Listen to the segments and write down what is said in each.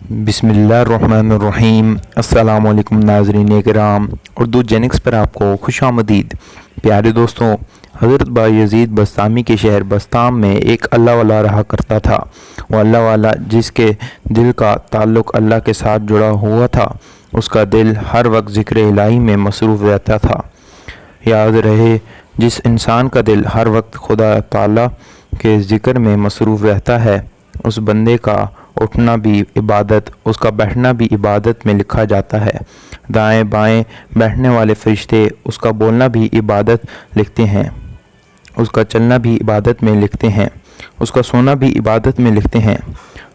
बिस्मिल्लाहिर्रहमानिर्रहीम। अस्सलाम वालेकुम नाज़रीन किराम, उर्दू जेनिक्स पर आपको खुशामदीद। प्यारे दोस्तों, हज़रत बायज़ीद बस्तामी के शहर बस्ताम में एक अल्लाह वाला रहा करता था। वो अल्लाह वाला जिसके दिल का ताल्लुक़ अल्लाह के साथ जुड़ा हुआ था, उसका दिल हर वक्त ज़िक्र इलाही में मसरूफ़ रहता था। याद रहे, जिस इंसान का दिल हर वक्त खुदा ताला के ज़िक्र में मसरूफ़ रहता है, उस बंदे का उठना भी इबादत, उसका बैठना भी इबादत में लिखा जाता है। दाएं बाएं बैठने वाले फरिश्ते उसका बोलना भी इबादत लिखते हैं, उसका चलना भी इबादत में लिखते हैं, उसका सोना भी इबादत में लिखते हैं।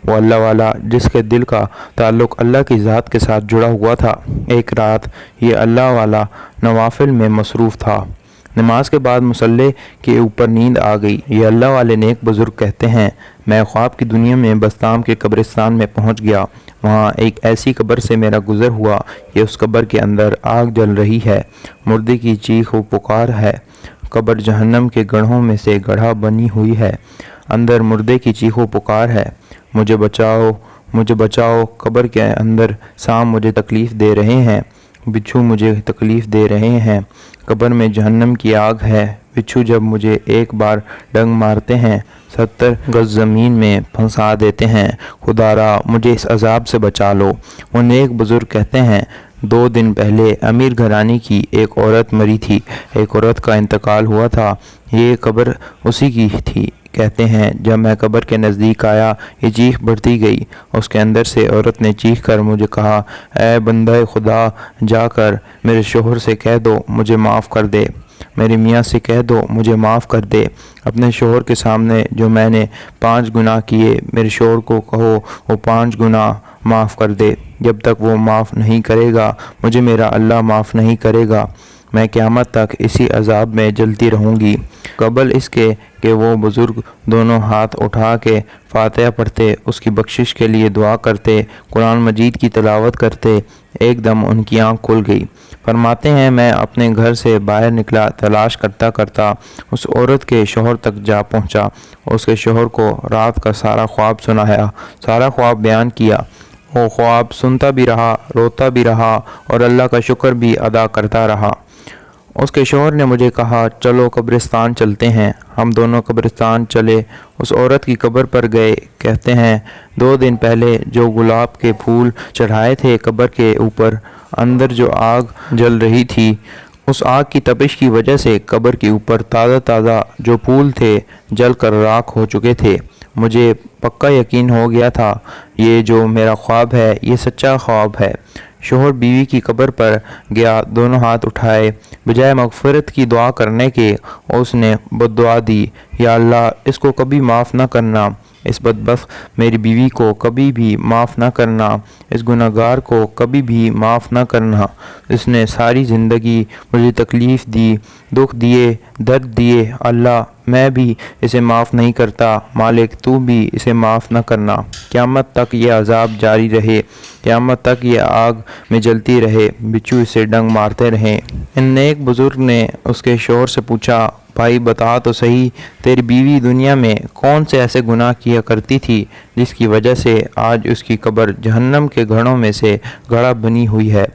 वो अल्लाह वाला जिसके दिल का ताल्लुक़ अल्लाह की ज़ात के साथ जुड़ा हुआ था, एक रात ये अल्लाह वाला नवाफिल में मसरूफ़ था। नमाज के बाद मुसल्ले के ऊपर नींद आ गई। ये अल्लाह वाले नेक बुज़ुर्ग कहते हैं, मैं ख्वाब की दुनिया में बस्ताम के कब्रिस्तान में पहुंच गया। वहां एक ऐसी कब्र से मेरा गुज़र हुआ कि उस कब्र के अंदर आग जल रही है, मुर्दे की चीख व पुकार है। कब्र जहन्नम के गढ़ों में से गढ़ा बनी हुई है, अंदर मुर्दे की चीख व पुकार है, मुझे बचाओ, मुझे बचाओ। कब्र के अंदर सांप मुझे तकलीफ़ दे रहे हैं, बिच्छू मुझे तकलीफ़ दे रहे हैं। कब्र में जहन्नम की आग है, बिच्छू जब मुझे एक बार डंग मारते हैं 70 गज ज़मीन में फंसा देते हैं। खुदारा मुझे इस अजाब से बचा लो। वो नेक बुज़ुर्ग कहते हैं, 2 दिन पहले अमीर घराने की एक औरत मरी थी, एक औरत का इंतकाल हुआ था। ये कब्र उसी की थी। कहते हैं, जब मैं कब्र के नज़दीक आया, ये चीख बढ़ती गई। उसके अंदर से औरत ने चीख कर मुझे कहा, ऐ बंदा खुदा, जाकर मेरे शोहर से कह दो मुझे माफ़ कर दे, मेरे मियाँ से कह दो मुझे माफ़ कर दे। अपने शोहर के सामने जो मैंने 5 गुनाह किए, मेरे शोहर को कहो वो 5 गुनाह माफ़ कर दे। जब तक वो माफ़ नहीं करेगा, मुझे मेरा अल्लाह माफ़ नहीं करेगा। मैं क़यामत तक इसी अजाब में जलती रहूँगी। कबल इसके कि वो बुज़ुर्ग दोनों हाथ उठा के फातिहा पढ़ते, उसकी बख्शिश के लिए दुआ करते, कुरान मजीद की तिलावत करते। एकदम उनकी आँख खुल गई। फरमाते हैं, मैं अपने घर से बाहर निकला, तलाश करता करता उस औरत के शोहर तक जा पहुँचा। उसके शोहर को रात का सारा ख्वाब सुनाया, सारा ख्वाब बयान किया। वो ख्वाब सुनता भी रहा, रोता भी रहा और अल्लाह का शुक्र भी अदा करता रहा। उसके शोहर ने मुझे कहा, चलो कब्रिस्तान चलते हैं। हम दोनों कब्रिस्तान चले, उस औरत की कब्र पर गए। कहते हैं, 2 दिन पहले जो गुलाब के फूल चढ़ाए थे कब्र के ऊपर, अंदर जो आग जल रही थी, उस आग की तपिश की वजह से कब्र के ऊपर ताज़ा ताज़ा जो फूल थे जल कर राख हो चुके थे। मुझे पक्का यकीन हो गया था, ये जो मेरा ख्वाब है ये सच्चा ख्वाब है। शोहर बीवी की कब्र पर गया, दोनों हाथ उठाए, बजाय मग़फ़िरत की दुआ करने के उसने बद्दुआ दी, या अल्लाह इसको कभी माफ़ न करना, इस बदबख्त मेरी बीवी को कभी भी माफ़ न करना, इस गुनहगार को कभी भी माफ़ न करना। इसने सारी ज़िंदगी मुझे तकलीफ़ दी, दुख दिए, दर्द दिए। अल्लाह मैं भी इसे माफ़ नहीं करता, मालिक तू भी इसे माफ़ न करना। क़यामत तक ये अज़ाब जारी रहे, क़यामत तक ये आग में जलती रहे, बिच्छू इसे डंग मारते रहें। इन नेक बुज़ुर्ग ने उसके शोहर से पूछा, भाई बता तो सही, तेरी बीवी दुनिया में कौन से ऐसे गुनाह किया करती थी जिसकी वजह से आज उसकी कब्र जहन्नम के घड़ों में से घड़ा बनी हुई है।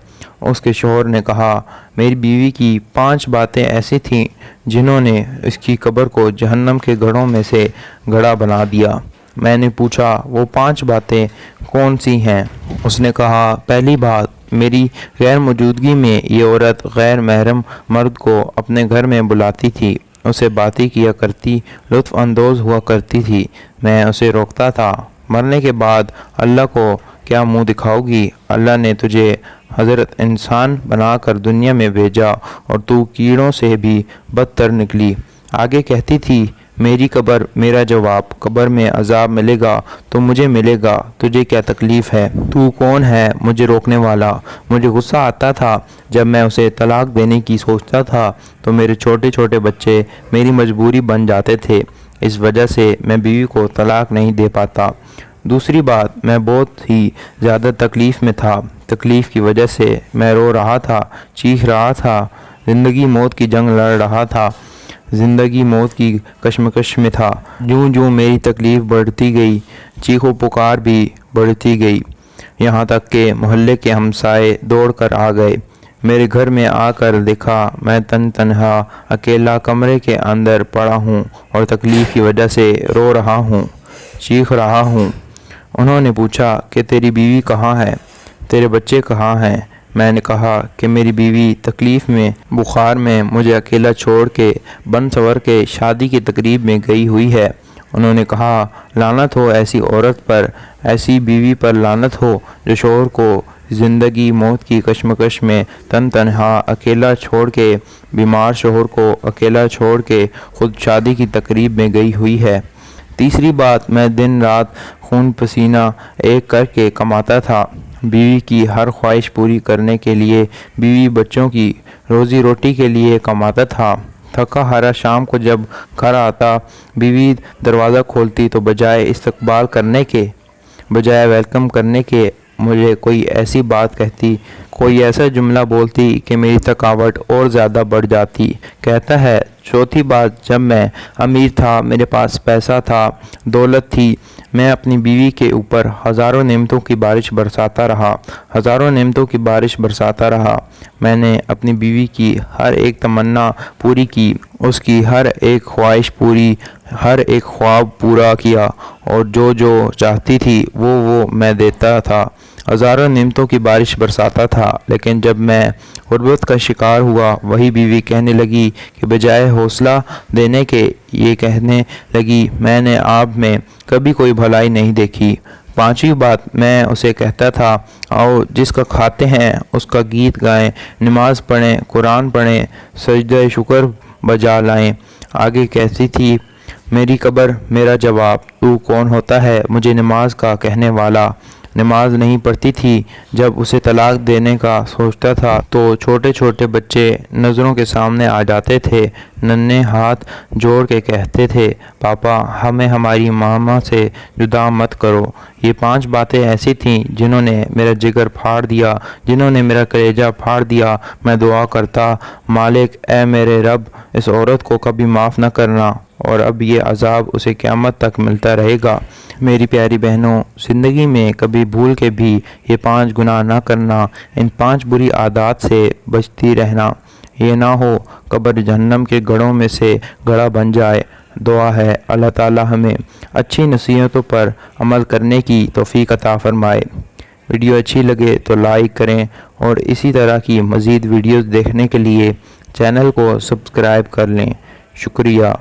उसके शोहर ने कहा, मेरी बीवी की 5 बातें ऐसी थीं जिन्होंने इसकी कब्र को जहन्नम के घड़ों में से घड़ा बना दिया। मैंने पूछा, वो 5 बातें कौन सी हैं? उसने कहा, पहली बात, मेरी गैर मौजूदगी में ये औरत गैर महरम मर्द को अपने घर में बुलाती थी, उसे बातें किया करती, लुत्फ़ अंदोज़ हुआ करती थी। मैं उसे रोकता था। मरने के बाद अल्लाह को क्या मुंह दिखाओगी? अल्लाह ने तुझे हज़रत इंसान बनाकर दुनिया में भेजा और तू कीड़ों से भी बदतर निकली। आगे कहती थी, मेरी कब्र, मेरा जवाब, कब्र में अजाब मिलेगा तो मुझे मिलेगा, तुझे क्या तकलीफ़ है? तू कौन है मुझे रोकने वाला? मुझे गुस्सा आता था जब मैं उसे तलाक देने की सोचता था तो मेरे छोटे छोटे बच्चे मेरी मजबूरी बन जाते थे। इस वजह से मैं बीवी को तलाक नहीं दे पाता। दूसरी बात, मैं बहुत ही ज़्यादा तकलीफ़ में था। तकलीफ़ की वजह से मैं रो रहा था, चीख रहा था, ज़िंदगी मौत की जंग लड़ रहा था, ज़िंदगी मौत की कश्मकश में था। यूं यूं मेरी तकलीफ़ बढ़ती गई, चीखो पुकार भी बढ़ती गई। یہاں تک کہ محلے کے ہمسائے دوڑ کر آ گئے۔ میرے گھر میں آ کر دیکھا میں تنہا اکیلا کمرے کے اندر پڑا ہوں اور تکلیف کی وجہ سے رو رہا ہوں، چیخ رہا ہوں۔ انہوں نے پوچھا کہ تیری بیوی کہاں ہے، تیرے بچے کہاں ہیں؟ میں نے کہا کہ میری بیوی تکلیف میں، بخار میں مجھے اکیلا چھوڑ کے بن سور کے شادی کی تقریب میں گئی ہوئی ہے۔ انہوں نے کہا لعنت ہو ایسی عورت پر، ایسی بیوی پر لعنت ہو جو شوہر کو زندگی موت کی کشمکش میں تنہا اکیلا چھوڑ کے، بیمار شوہر کو اکیلا چھوڑ کے خود شادی کی تقریب میں گئی ہوئی ہے۔ تیسری بات، میں دن رات خون پسینہ ایک کر کے کماتا تھا، بیوی کی ہر خواہش پوری کرنے کے لیے، بیوی بچوں کی روزی روٹی کے لیے کماتا تھا۔ تھکا ہارا شام کو جب گھر آتا، بیوی دروازہ کھولتی تو بجائے استقبال کرنے کے، بجائے ویلکم کرنے کے، مجھے کوئی ایسی بات کہتی، کوئی ایسا جملہ بولتی کہ میری تھکاوٹ اور زیادہ بڑھ جاتی۔ کہتا ہے چوتھی بات، جب میں امیر تھا، میرے پاس پیسہ تھا، دولت تھی، میں اپنی بیوی کے اوپر ہزاروں نعمتوں کی بارش برساتا رہا، ہزاروں نعمتوں کی بارش برساتا رہا۔ میں نے اپنی بیوی کی ہر ایک تمنا پوری کی، اس کی ہر ایک خواہش پوری، ہر ایک خواب پورا کیا، اور جو چاہتی تھی وہ میں دیتا تھا، ہزاروں نعمتوں کی بارش برساتا تھا۔ لیکن جب میں غربت کا شکار ہوا، وہی بیوی کہنے لگی کہ بجائے حوصلہ دینے کے یہ کہنے لگی میں نے آپ میں کبھی کوئی بھلائی نہیں دیکھی۔ پانچویں بات، میں اسے کہتا تھا آؤ جس کا کھاتے ہیں اس کا گیت گائیں، نماز پڑھیں، قرآن پڑھیں، سجدہ شکر بجا لائیں۔ آگے کہتی تھی میری قبر میرا جواب، تو کون ہوتا ہے مجھے نماز کا کہنے والا؟ نماز نہیں پڑھتی تھی۔ جب اسے طلاق دینے کا سوچتا تھا تو چھوٹے چھوٹے بچے نظروں کے سامنے آ جاتے تھے، ننھے ہاتھ جوڑ کے کہتے تھے پاپا ہمیں ہماری ماما سے جدا مت کرو۔ یہ 5 باتیں ایسی تھیں جنہوں نے میرا جگر پھاڑ دیا، جنہوں نے میرا کلیجہ پھاڑ دیا۔ میں دعا کرتا مالک اے میرے رب، اس عورت کو کبھی معاف نہ کرنا، اور اب یہ عذاب اسے قیامت تک ملتا رہے گا۔ میری پیاری بہنوں، زندگی میں کبھی بھول کے بھی یہ 5 گناہ نہ کرنا، ان 5 بری عادات سے بچتی رہنا، یہ نہ ہو قبر جہنم کے گڑھوں میں سے گڑھا بن جائے۔ دعا ہے اللہ تعالی ہمیں اچھی نصیحتوں پر عمل کرنے کی توفیق عطا فرمائے۔ ویڈیو اچھی لگے تو لائک کریں، اور اسی طرح کی مزید ویڈیوز دیکھنے کے لیے چینل کو سبسکرائب کر لیں۔ شکریہ۔